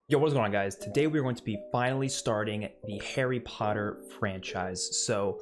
Yo, what's going on, guys? Today we're going to be finally starting the Harry Potter franchise. So,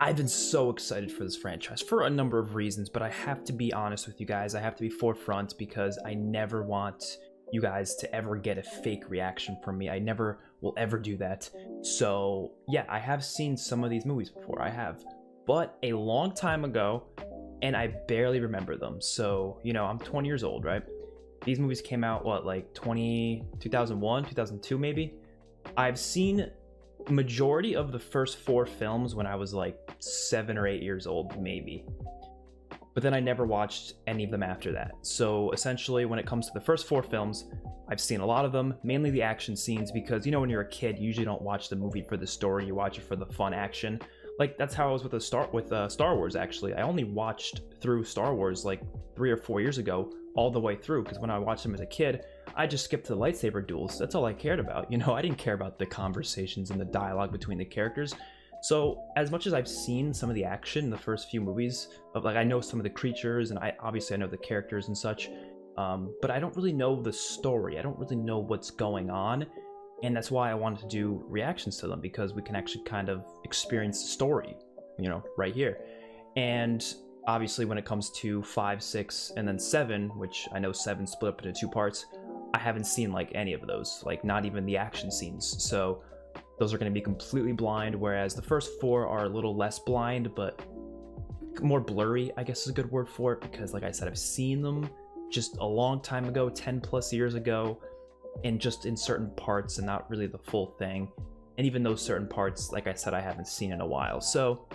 I've been so excited for this franchise for a number of reasons, but I have to be honest with you guys. I have to be forefront because I never want you guys to ever get a fake reaction from me. I never will ever do that. So, yeah, I have seen some of these movies before. I have. But a long time ago, and I barely remember them. So, you know, I'm 20 years old, right? These movies came out, what, like 2001, 2002 maybe? I've seen majority of the first 4 films when I was like 7 or 8 years old, maybe. But then I never watched any of them after that. So essentially, when it comes to the first 4 films, I've seen a lot of them, mainly the action scenes, because, you know, when you're a kid, you usually don't watch the movie for the story, you watch it for the fun action. Like, that's how I was with Star Wars, actually. I only watched through Star Wars like 3 or 4 years ago, all the way through, because when I watched them as a kid, I just skipped to the lightsaber duels. That's all I cared about. You know, I didn't care about the conversations and the dialogue between the characters. So as much as I've seen some of the action in the first few movies, of like, I know some of the creatures and obviously I know the characters and such, but I don't really know the story. I don't really know what's going on. And that's why I wanted to do reactions to them, because we can actually kind of experience the story, you know, right here. And obviously when it comes to 5, 6, and then 7, which I know 7 split up into 2 parts, I haven't seen like any of those, like not even the action scenes. So those are going to be completely blind, whereas the first 4 are a little less blind, but more blurry, I guess is a good word for it, because like I said, I've seen them just a long time ago, 10 plus years ago, and just in certain parts and not really the full thing. And even those certain parts, like I said, I haven't seen in a while. So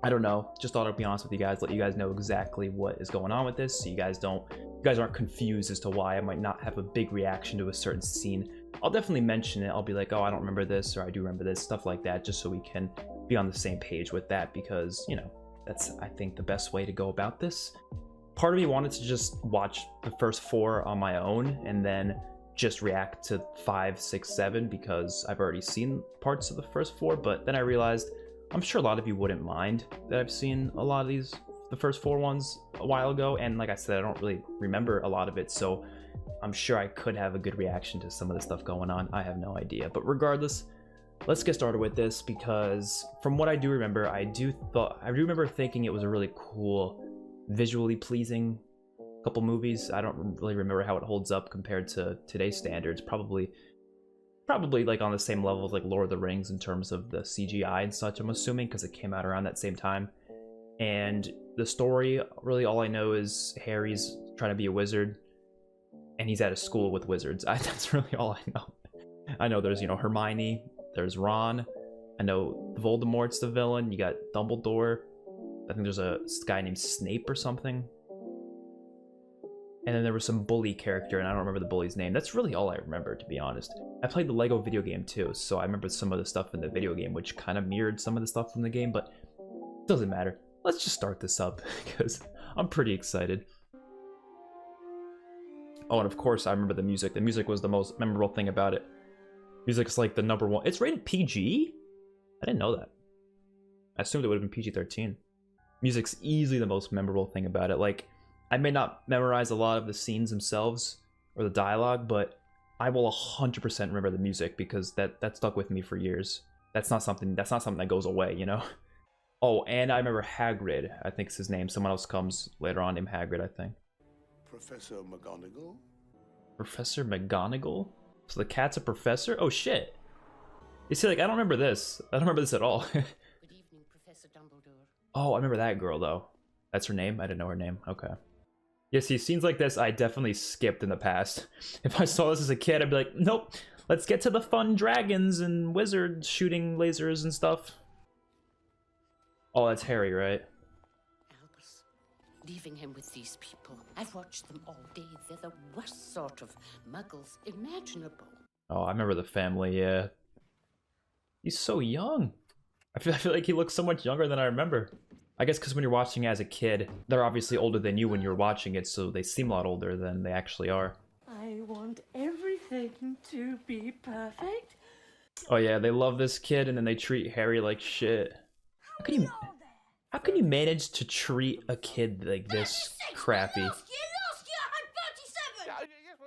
I don't know, just thought I'd be honest with you guys, let you guys know exactly what is going on with this, so you guys aren't confused as to why I might not have a big reaction to a certain scene. I'll definitely mention it. I'll be like, oh, I don't remember this, or I do remember this, stuff like that, just so we can be on the same page with that, because, you know, that's, I think, the best way to go about this. Part of me wanted to just watch the first 4 on my own and then just react to 5, 6, 7, because I've already seen parts of the first 4, but then I realized I'm sure a lot of you wouldn't mind that I've seen a lot of the first 4 ones a while ago, and like I said, I don't really remember a lot of it, so I'm sure I could have a good reaction to some of the stuff going on. I have no idea, but regardless, let's get started with this, because from what I do remember, I do remember thinking it was a really cool, visually pleasing couple movies. I don't really remember how it holds up compared to today's standards. Probably like on the same level as like Lord of the Rings in terms of the CGI and such, I'm assuming, because it came out around that same time. And the story, really all I know is Harry's trying to be a wizard and he's at a school with wizards. That's really all I know. I know there's, you know, Hermione, there's Ron, I know Voldemort's the villain, you got Dumbledore, I think there's a guy named Snape or something. And then there was some bully character, and I don't remember the bully's name. That's really all I remember, to be honest. I played the Lego video game too, so I remember some of the stuff in the video game, which kind of mirrored some of the stuff from the game, but it doesn't matter. Let's just start this up, because I'm pretty excited. Oh, and of course, I remember the music. The music was the most memorable thing about it. Music's like the #1. It's rated PG? I didn't know that. I assumed it would have been PG-13. Music's easily the most memorable thing about it. Like, I may not memorize a lot of the scenes themselves or the dialogue, but I will 100% remember the music, because that stuck with me for years. That's not something that goes away, you know? Oh, and I remember Hagrid. I think it's his name. Someone else comes later on named Hagrid, I think. Professor McGonagall? Professor McGonagall? So the cat's a professor? Oh shit. You see, like, I don't remember this. I don't remember this at all. Good evening, Professor Dumbledore. Oh, I remember that girl, though. That's her name? I didn't know her name. Okay. Yeah, see, scenes like this I definitely skipped in the past. If I saw this as a kid, I'd be like, nope, let's get to the fun dragons and wizards shooting lasers and stuff. Oh, that's Harry, right? Albus, leaving him with these people. I've watched them all day. They're the worst sort of muggles imaginable. Oh, I remember the family, yeah. He's so young. I feel like he looks so much younger than I remember. I guess because when you're watching as a kid, they're obviously older than you when you're watching it, so they seem a lot older than they actually are. I want everything to be perfect. Oh yeah, they love this kid and then they treat Harry like shit. How can you manage to treat a kid like this crappy? Last year I had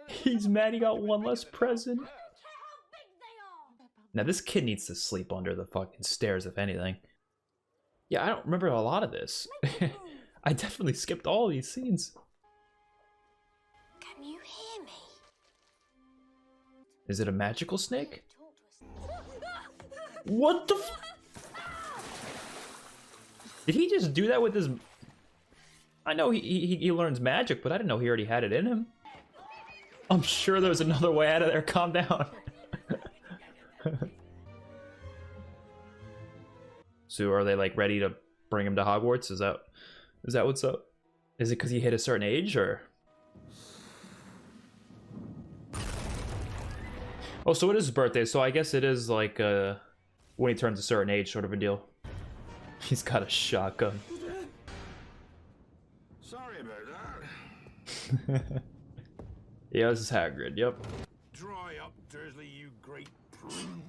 37! He's mad he got one less present. Now this kid needs to sleep under the fucking stairs, if anything. Yeah, I don't remember a lot of this. I definitely skipped all these scenes. Can you hear me? Is it a magical snake? What the f— Did he just do that with his— I know he learns magic, but I didn't know he already had it in him. I'm sure there's another way out of there. Calm down. So are they like ready to bring him to Hogwarts? Is that what's up? Is it because he hit a certain age, or? Oh, so it is his birthday, so I guess it is like when he turns a certain age sort of a deal. He's got a shotgun. Sorry about that. Yeah, this is Hagrid, yep. Dry up, Dursley, you great prune.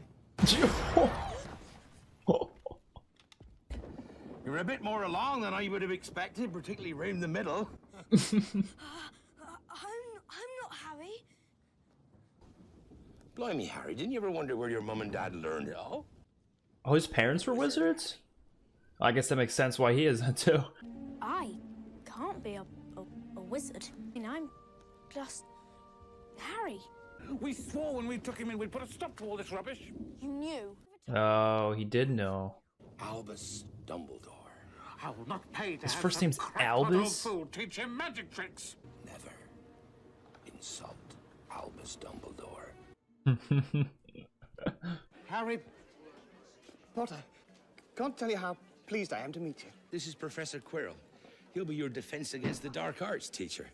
You're a bit more along than I would have expected, particularly round the middle. I'm not Harry. Blimey, Harry, didn't you ever wonder where your mum and dad learned it all? Oh, his parents were wizards? I guess that makes sense why he is too. I can't be a wizard. I mean, I'm just Harry. We swore when we took him in we'd put a stop to all this rubbish. You knew. Oh, he did know. Albus Dumbledore. I will not pay to His have first some name's crackpot old Albus? fool teach him magic tricks. Never insult Albus Dumbledore. Harry Potter, can't tell you how pleased I am to meet you. This is Professor Quirrell. He'll be your defense against the dark arts teacher.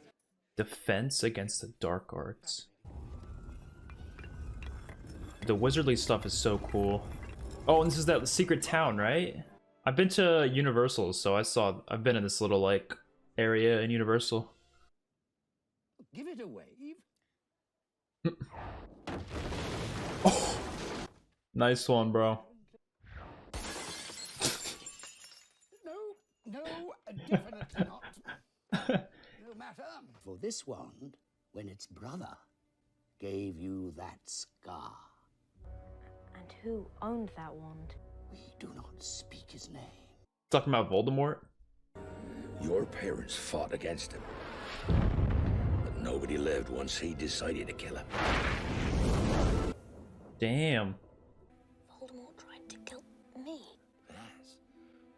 Defense against the dark arts. The wizardly stuff is so cool. Oh, and this is that secret town, right? I've been to Universal, so I've been in this little like area in Universal. Give it a wave. Oh, nice one, bro. No, definitely not. No matter. For this wand, when its brother gave you that scar. And who owned that wand? We do not speak his name. Talking about Voldemort? Your parents fought against him. But nobody lived once he decided to kill him. Damn. Voldemort tried to kill me. Yes.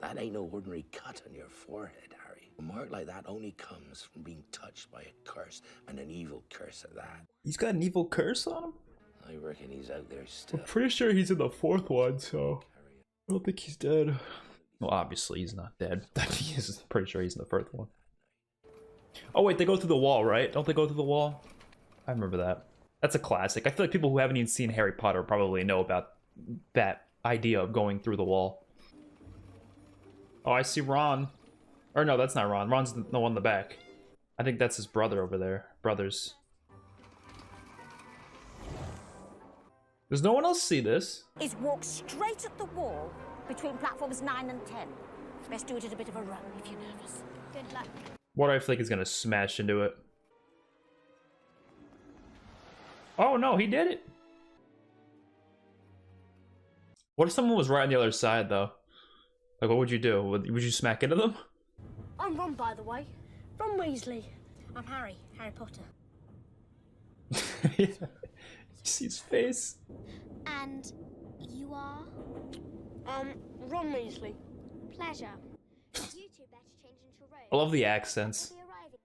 That ain't no ordinary cut on your forehead, Harry. A mark like that only comes from being touched by a curse, and an evil curse at that. He's got an evil curse on him? I reckon he's out there still. I'm pretty sure he's in the fourth one, so I don't think he's dead. Well, obviously he's not dead. He is pretty sure he's in the first one. Oh wait, they go through the wall, right? Don't they go through the wall? I remember that. That's a classic. I feel like people who haven't even seen Harry Potter probably know about that idea of going through the wall. Oh, I see Ron. Or no, that's not Ron. Ron's the one in the back. I think that's his brother over there. Brothers. Does no one else see this? Is walk straight at the wall between platforms 9 and 10. Best do it at a bit of a run if you're nervous. Good luck. What do I feel like he's gonna smash into it? Oh no, he did it. What if someone was right on the other side though? Like, what would you do? Would you smack into them? I'm Ron, by the way. Ron Weasley. I'm Harry Potter. You see his face? And you are? Ron Weasley. Pleasure. You two better change into robes. I love the accents. We'll be arriving.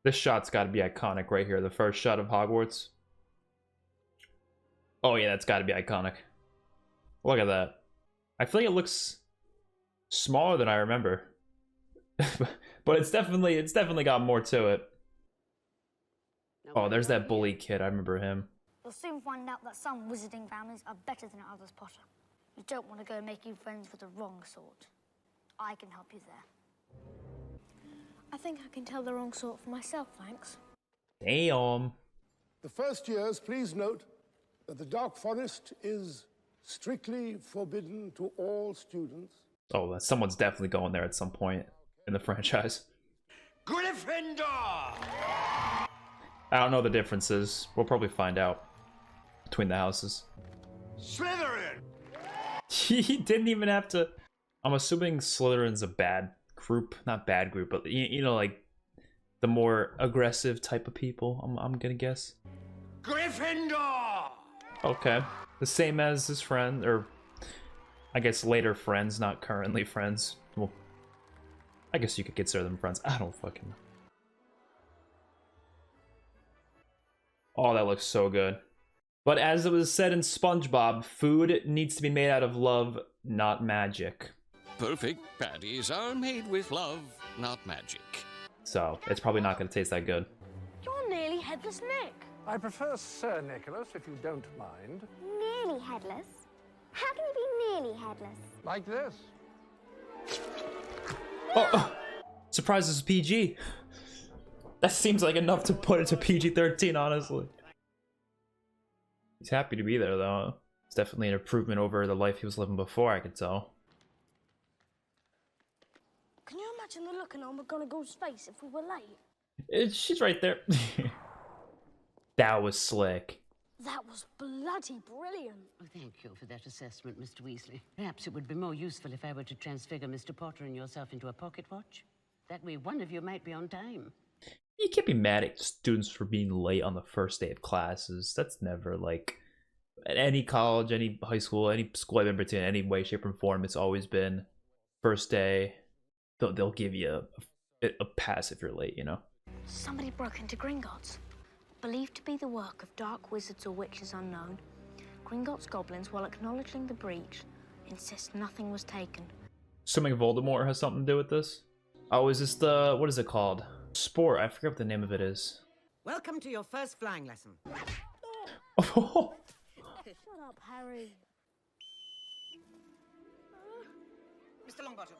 This shot's gotta be iconic right here. The first shot of Hogwarts. Oh yeah, that's gotta be iconic. Look at that. I feel like it looks smaller than I remember. But it's definitely got more to it. Oh, there's that bully kid. I remember him. You'll soon find out that some wizarding families are better than others, Potter. You don't want to go making friends with the wrong sort. I can help you there. I think I can tell the wrong sort for myself, thanks. Damn. The first years, please note that the Dark Forest is strictly forbidden to all students. Oh, someone's definitely going there at some point in the franchise. Gryffindor! I don't know the differences. We'll probably find out between the houses. Slytherin! He didn't even have to. I'm assuming Slytherin's a bad group. Not bad group, but you know, like the more aggressive type of people, I'm gonna guess. Gryffindor! Okay. The same as his friend, or I guess later friends, not currently friends. Well, I guess you could consider them friends. I don't fucking know. Oh, that looks so good. But as it was said in SpongeBob, food needs to be made out of love, not magic. Perfect patties are made with love, not magic. So, it's probably not going to taste that good. You're nearly headless Nick. I prefer Sir Nicholas, if you don't mind. Nearly headless? How can you be nearly headless? Like this. Oh, surprise, this is PG. That seems like enough to put it to PG-13, honestly. He's happy to be there, though. It's definitely an improvement over the life he was living before, I could tell. Can you imagine the look in on McGonagall's face if we were late? She's right there. That was slick. That was bloody brilliant. Oh, thank you for that assessment, Mr. Weasley. Perhaps it would be more useful if I were to transfigure Mr. Potter and yourself into a pocket watch. That way one of you might be on time. You can't be mad at students for being late on the first day of classes. That's never, like, at any college, any high school, any school I've been to in any way, shape, or form, it's always been first day. They'll give you a pass if you're late, you know? Somebody broke into Gringotts. Believed to be the work of dark wizards or witches unknown, Gringotts goblins, while acknowledging the breach, insist nothing was taken. Assuming Voldemort has something to do with this? Oh, is this the... what is it called? Sport. I forget what the name of it is. Welcome to your first flying lesson. Oh. Shut up, Harry. Mr. Longbottom.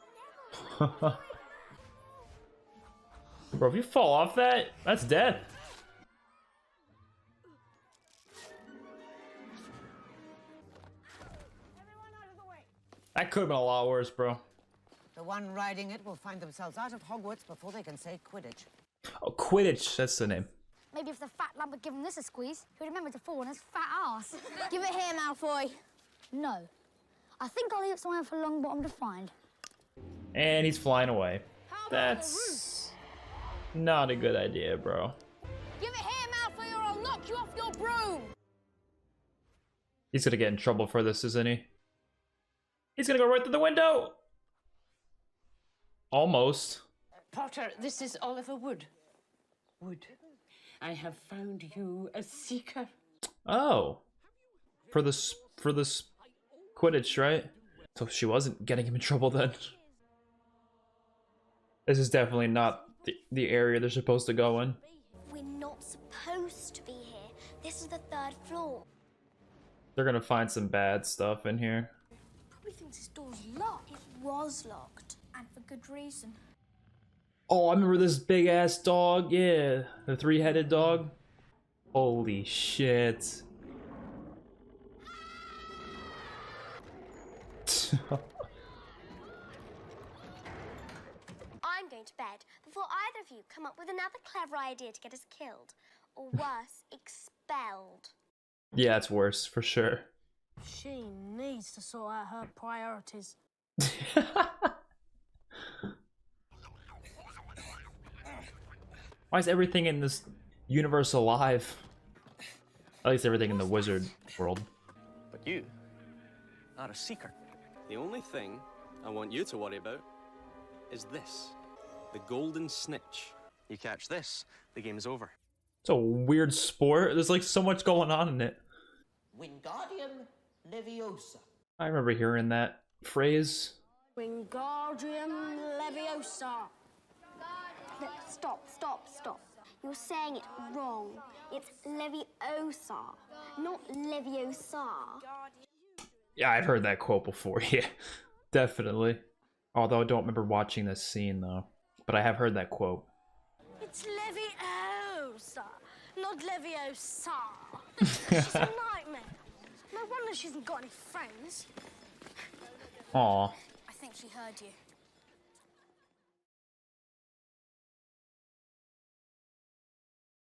Bro, if you fall off that, that's death. That could have been a lot worse, bro. The one riding it will find themselves out of Hogwarts before they can say Quidditch. Oh, Quidditch, that's the name. Maybe if the fat lad had given this a squeeze, he would remember to fall on his fat ass. Give it here, Malfoy. No. I think I'll leave it somewhere for Longbottom to find. And he's flying away. That's not a good idea, bro. Give it here, Malfoy, or I'll knock you off your broom. He's gonna get in trouble for this, isn't he? He's gonna go right through the window! Almost. Potter, this is Oliver Wood. Wood, I have found you a seeker. Oh. For this Quidditch, right? So she wasn't getting him in trouble then. This is definitely not the area they're supposed to go in. We're not supposed to be here. This is the 3rd floor. They're gonna find some bad stuff in here. Probably thinks this door's locked. It was locked, and for good reason. Oh, I remember this big ass dog. Yeah, the 3-headed dog. Holy shit. I'm going to bed before either of you come up with another clever idea to get us killed, or worse, expelled. Yeah, it's worse for sure. She needs to sort out her priorities. Why is everything in this universe alive? At least everything in the wizard world. But you are a seeker. The only thing I want you to worry about is this. The golden snitch. You catch this, the game's over. It's a weird sport. There's like so much going on in it. Wingardium Leviosa. I remember hearing that phrase. Wingardium Leviosa. Stop. You're saying it wrong. It's Leviosa, not Leviosa. Yeah, I've heard that quote before. Yeah, definitely. Although I don't remember watching this scene though. But I have heard that quote. It's Leviosa, not Leviosa. She's a nightmare. No wonder she hasn't got any friends. Aw. I think she heard you.